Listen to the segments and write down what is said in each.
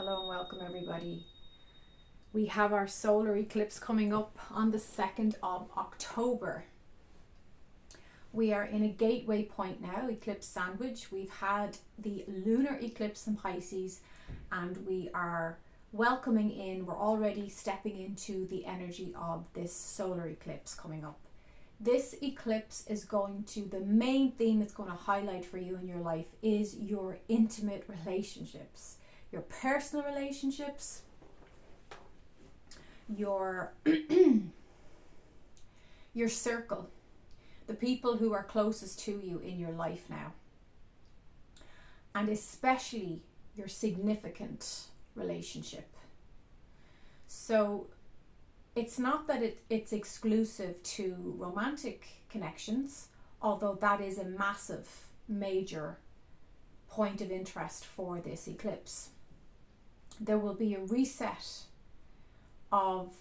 Hello and welcome everybody. We have our solar eclipse coming up on the 2nd of October. We are in a gateway point now, eclipse sandwich. We've had the lunar eclipse in Pisces and we are welcoming in, we're already stepping into the energy of this solar eclipse coming up. This eclipse is the main theme it's going to highlight for you in your life is your intimate relationships. Your personal relationships, your your circle, the people who are closest to you in your life now, and especially your significant relationship. So it's not that it's exclusive to romantic connections, although that is a massive, major point of interest for this eclipse. There will be a reset of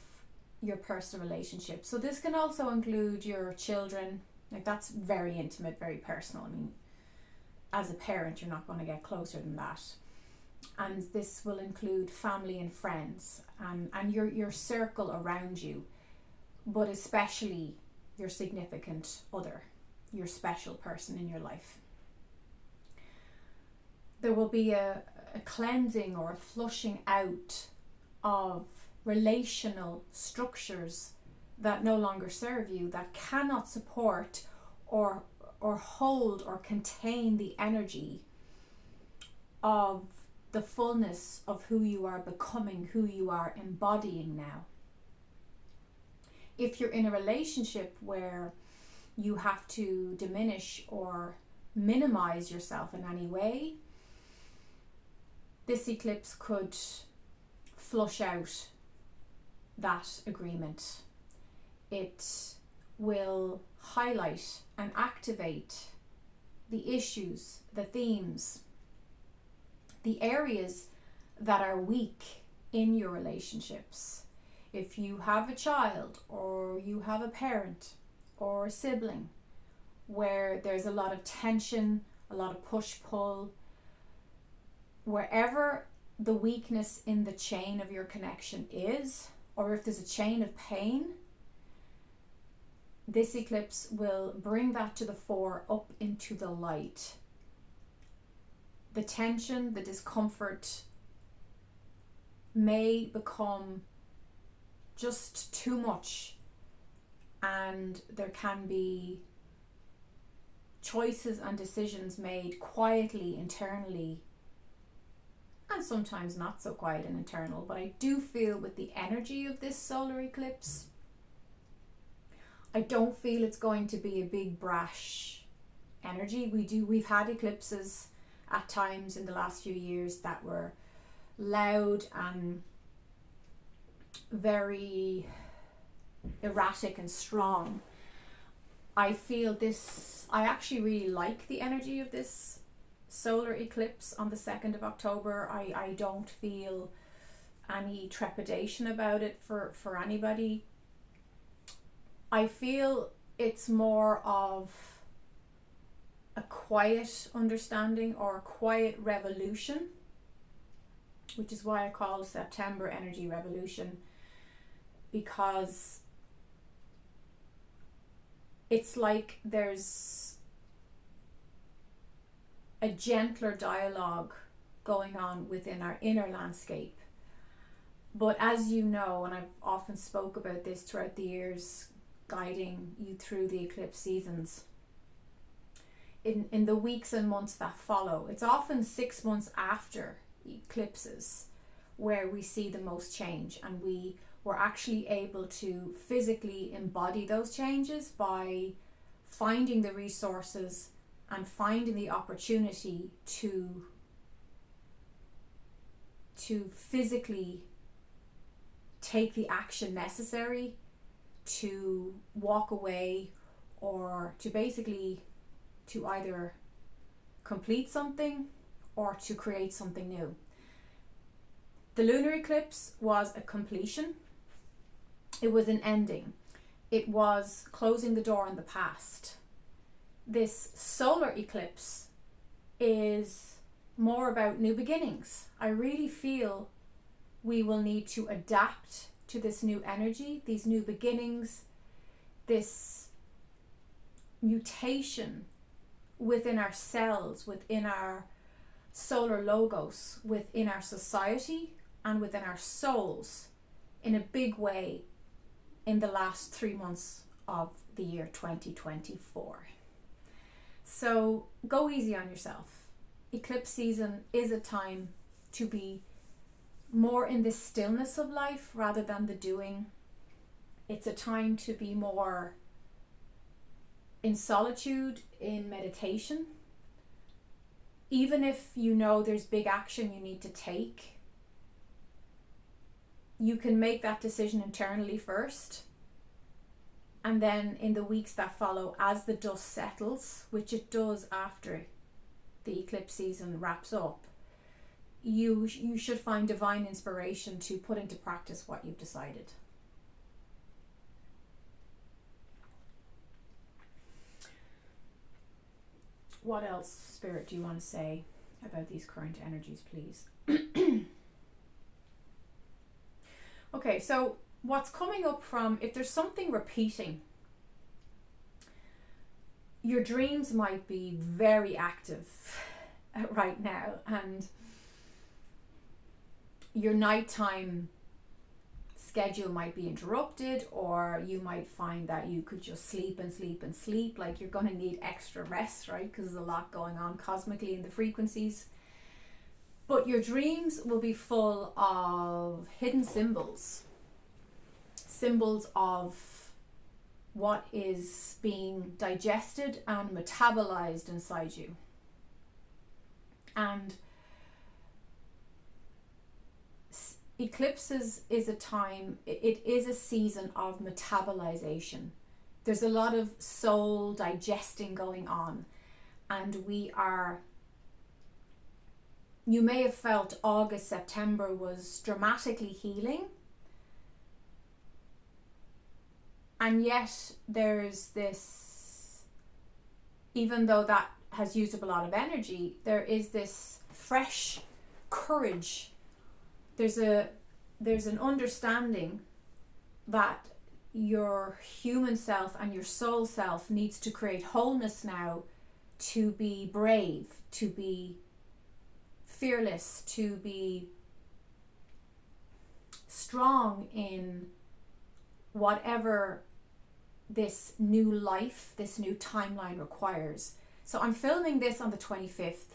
your personal relationship. So this can also include your children. Like, that's very intimate, very personal. I mean, as a parent, you're not going to get closer than that. And this will include family and friends and your circle around you, but especially your significant other, your special person in your life. There will be a cleansing or a flushing out of relational structures that no longer serve you, that cannot support or hold or contain the energy of the fullness of who you are becoming, who you are embodying now. If you're in a relationship where you have to diminish or minimize yourself in any way, this eclipse could flush out that agreement. It will highlight and activate the issues, the themes, the areas that are weak in your relationships. If you have a child or you have a parent or a sibling where there's a lot of tension, a lot of push-pull, wherever the weakness in the chain of your connection is, or if there's a chain of pain, this eclipse will bring that to the fore, up into the light. The tension, the discomfort may become just too much, and there can be choices and decisions made quietly, internally, and sometimes not so quiet and internal. But I do feel with the energy of this solar eclipse, I don't feel it's going to be a big brash energy. We've had eclipses at times in the last few years that were loud and very erratic and strong. I actually really like the energy of this solar eclipse on the 2nd of October. I don't feel any trepidation about it for anybody. I feel it's more of a quiet understanding or a quiet revolution, which is why I call September Energy Revolution, because it's like there's a gentler dialogue going on within our inner landscape. But as you know, and I've often spoke about this throughout the years, guiding you through the eclipse seasons, in the weeks and months that follow, it's often 6 months after eclipses where we see the most change, and we're actually able to physically embody those changes by finding the resources and finding the opportunity to physically take the action necessary to walk away, or to either complete something or to create something new. The lunar eclipse was a completion. It was an ending. It was closing the door on the past. This solar eclipse is more about new beginnings. I really feel We will need to adapt to this new energy, these new beginnings, this mutation within ourselves, within our solar logos, within our society, and within our souls in a big way in the last 3 months of the year 2024. So go easy on yourself. Eclipse season is a time to be more in the stillness of life rather than the doing. It's a time to be more in solitude, in meditation. Even if you know there's big action you need to take, you can make that decision internally first. And then in the weeks that follow, as the dust settles, which it does after the eclipse season wraps up, you should find divine inspiration to put into practice what you've decided. What else, Spirit, do you want to say about these current energies, please? Okay, so what's coming up from, if there's something repeating, your dreams might be very active right now, and your nighttime schedule might be interrupted, or you might find that you could just sleep and sleep and sleep, like you're going to need extra rest, right? Because there's a lot going on cosmically in the frequencies. But your dreams will be full of hidden symbols of what is being digested and metabolized inside you. And eclipses is a time, it is a season of metabolization. There's a lot of soul digesting going on, and you may have felt August, September was dramatically healing, and yet there's this, even though that has used up a lot of energy, there is this fresh courage. There's an understanding that your human self and your soul self needs to create wholeness now, to be brave, to be fearless, to be strong in whatever this new life, this new timeline requires. So I'm filming this on the 25th.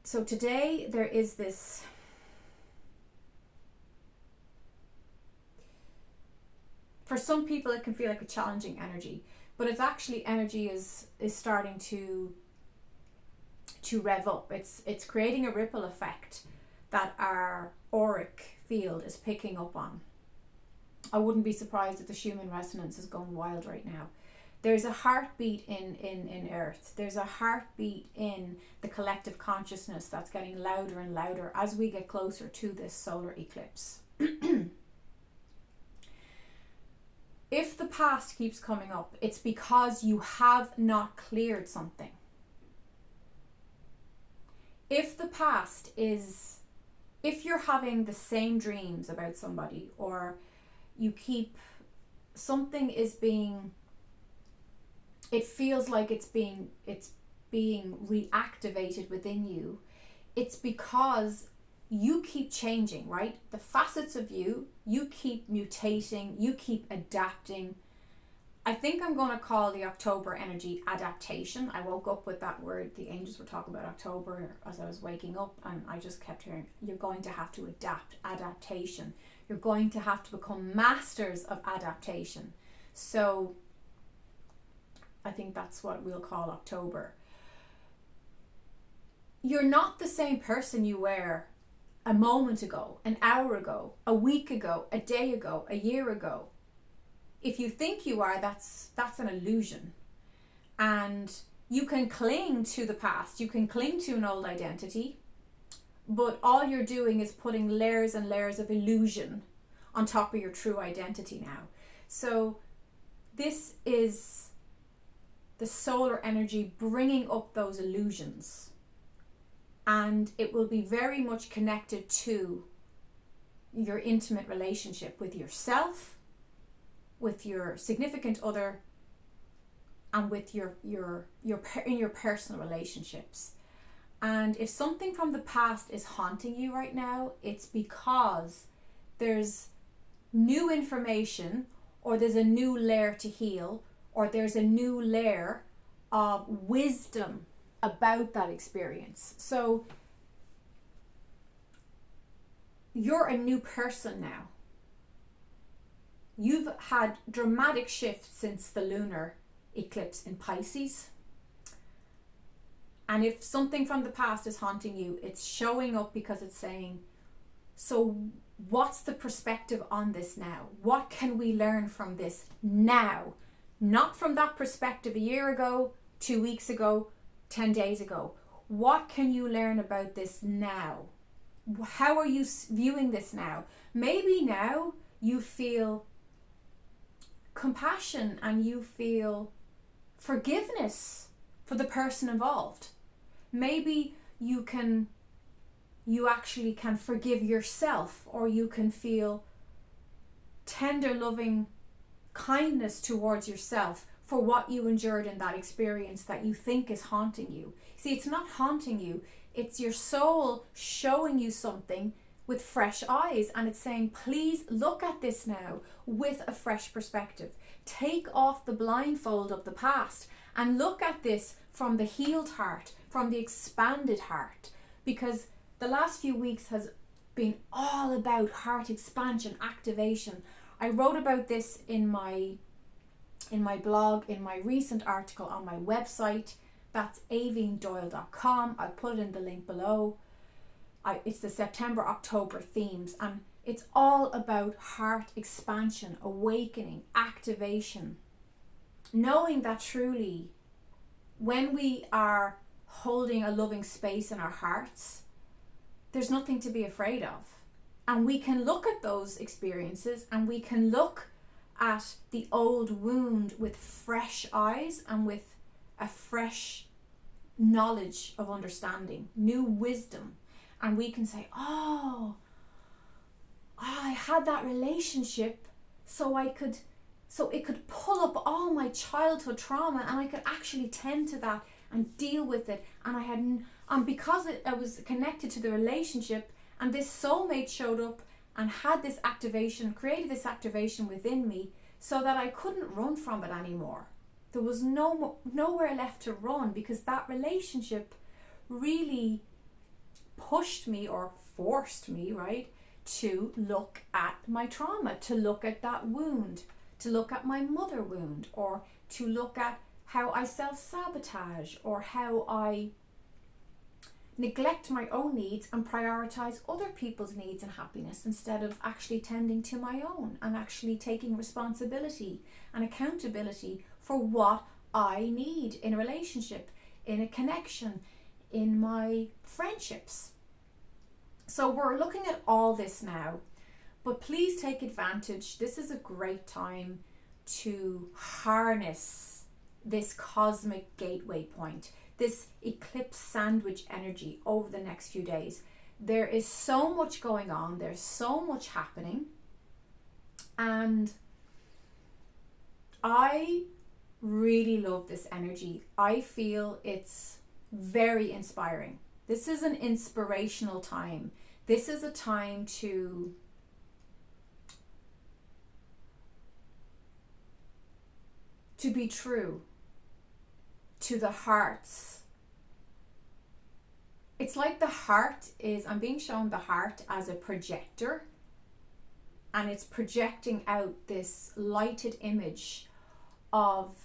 So today there is this for some people it can feel like a challenging energy, but it's actually energy is starting to rev up. It's creating a ripple effect that our auric field is picking up on. I wouldn't be surprised if the Schumann resonance is going wild right now. There's a heartbeat in Earth. There's a heartbeat in the collective consciousness that's getting louder and louder as we get closer to this solar eclipse. If the past keeps coming up, it's because you have not cleared something. If the past is, if you're having the same dreams about somebody, or you keep, something is being, it feels like it's being reactivated within you, it's because you keep changing, right? The facets of you keep mutating, you keep adapting. I think I'm going to call the October energy adaptation. I woke up with that word. The angels were talking about October as I was waking up, and I just kept hearing, you're going to have to adapt, adaptation. You're going to have to become masters of adaptation. So I think that's what we'll call October. You're not the same person you were a moment ago, an hour ago, a week ago, a day ago, a year ago. If you think you are, that's an illusion. And you can cling to the past, you can cling to an old identity, but all you're doing is putting layers and layers of illusion on top of your true identity now. So this is the solar energy bringing up those illusions. and it will be very much connected to your intimate relationship with yourself, with your significant other, and with your in your personal relationships. And if something from the past is haunting you right now, it's because there's new information, or there's a new layer to heal, or there's a new layer of wisdom about that experience. So you're a new person now. You've had dramatic shifts since the lunar eclipse in Pisces. And if something from the past is haunting you, it's showing up because it's saying, so what's the perspective on this now? What can we learn from this now? Not from that perspective a year ago, 2 weeks ago, 10 days ago. What can you learn about this now? How are you viewing this now? Maybe now you feel compassion and you feel forgiveness for the person involved. Maybe you actually can forgive yourself, or you can feel tender, loving kindness towards yourself for what you endured in that experience that you think is haunting you. See, it's not haunting you. It's your soul showing you something with fresh eyes, and it's saying, please look at this now with a fresh perspective. Take off the blindfold of the past and look at this from the healed heart, from the expanded heart, because the last few weeks has been all about heart expansion, activation. I wrote about this in my blog, in my recent article on my website. That's avinedoyle.com. I'll put it in the link below. It's the September-October themes, and it's all about heart expansion, awakening, activation. Knowing that truly, when we are holding a loving space in our hearts, there's nothing to be afraid of. And we can look at those experiences, and we can look at the old wound with fresh eyes and with a fresh knowledge of understanding, new wisdom. And we can say, oh, I had that relationship so it could pull up all my childhood trauma, and I could actually tend to that and deal with it. And because I was connected to the relationship, and this soulmate showed up and had this activation, created this activation within me, so that I couldn't run from it anymore. There was nowhere left to run, because that relationship really pushed me, or forced me, right, to look at my trauma, to look at that wound, to look at my mother wound, or to look at how I self-sabotage, or how I neglect my own needs and prioritize other people's needs and happiness instead of actually tending to my own, and actually taking responsibility and accountability for what I need in a relationship, in a connection, in my friendships. So we're looking at all this now, but please take advantage. This is a great time to harness this cosmic gateway point, this eclipse sandwich energy over the next few days. There is so much going on, there's so much happening, and I really love this energy. I feel it's very inspiring. This is an inspirational time. This is a time to be true to the hearts. It's like the heart is, I'm being shown the heart as a projector, and it's projecting out this lighted image of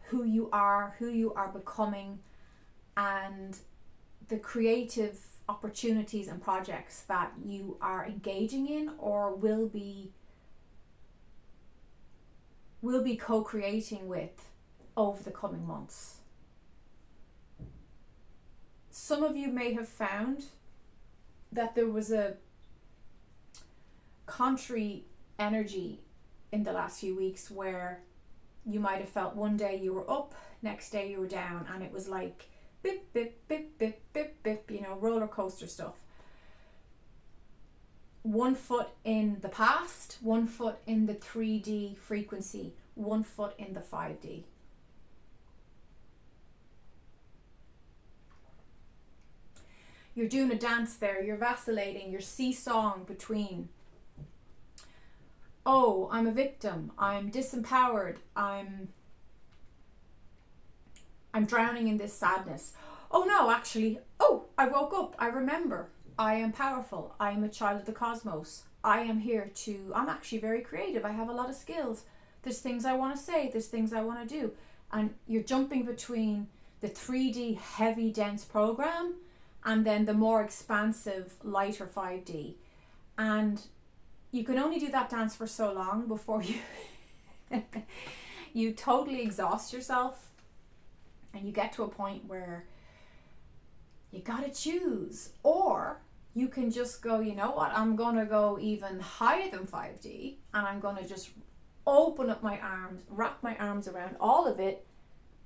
who you are becoming, and the creative opportunities and projects that you are engaging in, or will be co-creating with over the coming months. Some of you may have found that there was a contrary energy in the last few weeks, where you might have felt one day you were up, next day you were down, and it was like bip, bip, bip, bip, bip, bip, roller coaster stuff. One foot in the past, one foot in the 3D frequency, one foot in the 5D. You're doing a dance there, you're vacillating, you're seesawing between, oh, I'm a victim, I'm disempowered, I'm drowning in this sadness. Oh no, actually, I woke up, I remember, I am powerful, I am a child of the cosmos, I'm actually very creative, I have a lot of skills, there's things I want to say, there's things I want to do. And you're jumping between the 3D heavy dense program and then the more expansive lighter 5D. And you can only do that dance for so long before you totally exhaust yourself, and you get to a point where you gotta choose. Or you can just go, you know what, I'm gonna go even higher than 5D, and I'm gonna just open up my arms, wrap my arms around all of it,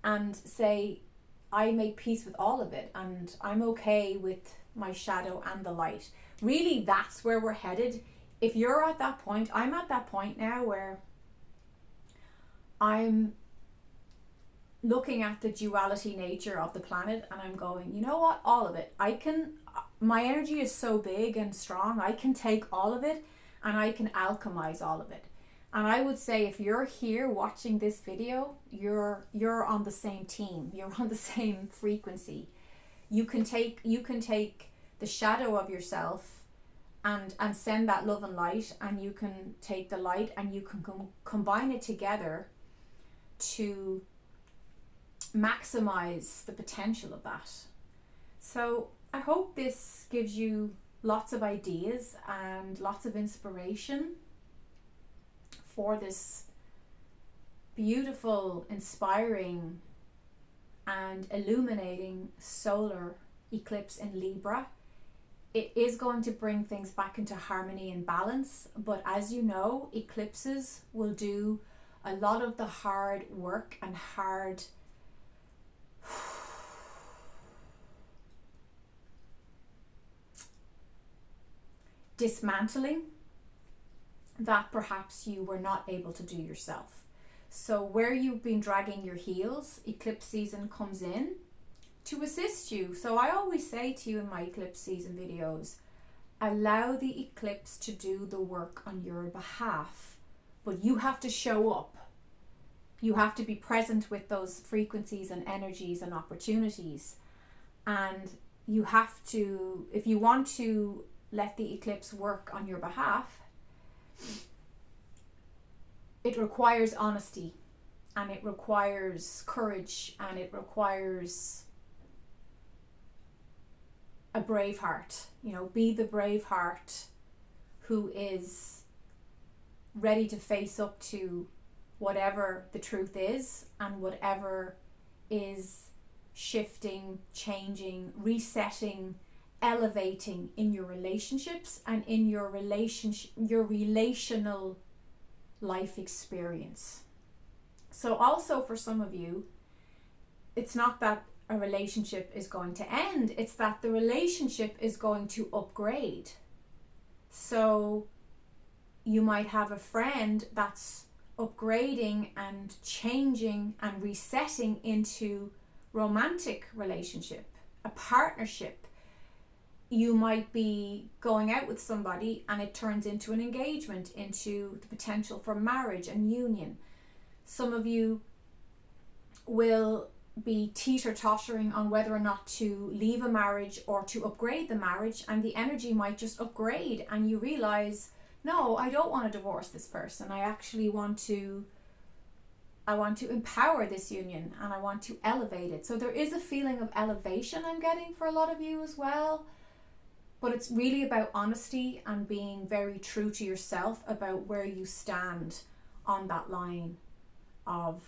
and say, I make peace with all of it, and I'm okay with my shadow and the light. Really, that's where we're headed. If you're at that point, I'm at that point now where I'm looking at the duality nature of the planet, and I'm going, you know what, all of it. My energy is so big and strong, I can take all of it and I can alchemize all of it. And I would say, if you're here watching this video, you're on the same team. You're on the same frequency. You can take the shadow of yourself and send that love and light, and you can take the light and you can combine it together to maximize the potential of that. So I hope this gives you lots of ideas and lots of inspiration for this beautiful, inspiring and illuminating solar eclipse in Libra. It is going to bring things back into harmony and balance, but as you know, eclipses will do a lot of the hard work and hard dismantling that perhaps you were not able to do yourself. So where you've been dragging your heels, eclipse season comes in to assist you. So I always say to you in my eclipse season videos, allow the eclipse to do the work on your behalf, but you have to show up. You have to be present with those frequencies and energies and opportunities. And you have to, if you want to let the eclipse work on your behalf, it requires honesty, and it requires courage, and it requires a brave heart. Be the brave heart who is ready to face up to whatever the truth is, and whatever is shifting, changing, resetting, elevating in your relationships and in your relational life experience. So also for some of you, it's not that a relationship is going to end, it's that the relationship is going to upgrade. So you might have a friend that's upgrading and changing and resetting into romantic relationship, a partnership. You might be going out with somebody and it turns into an engagement, into the potential for marriage and union. Some of you will be teeter-tottering on whether or not to leave a marriage or to upgrade the marriage, and the energy might just upgrade, and you realize, no, I don't want to divorce this person. I actually want to empower this union, and I want to elevate it. So there is a feeling of elevation I'm getting for a lot of you as well. But it's really about honesty and being very true to yourself about where you stand on that line of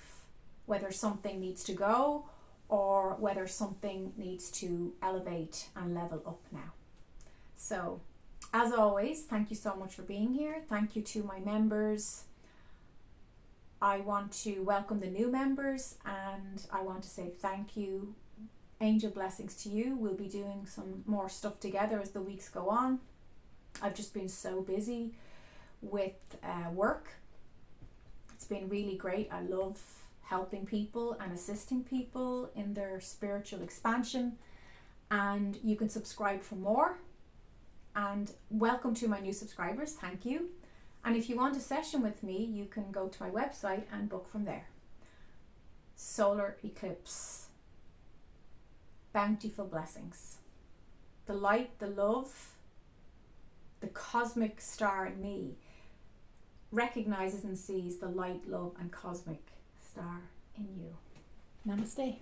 whether something needs to go or whether something needs to elevate and level up now. So, as always, thank you so much for being here. Thank you to my members. I want to welcome the new members, and I want to say thank you angel blessings to you. We'll be doing some more stuff together as the weeks go on. I've just been so busy with work. It's been really great. I love helping people and assisting people in their spiritual expansion. And you can subscribe for more. And welcome to my new subscribers. Thank you. And if you want a session with me, you can go to my website and book from there. Solar eclipse. Bountiful blessings. The light, the love, the cosmic star in me recognizes and sees the light, love, and cosmic star in you. Namaste.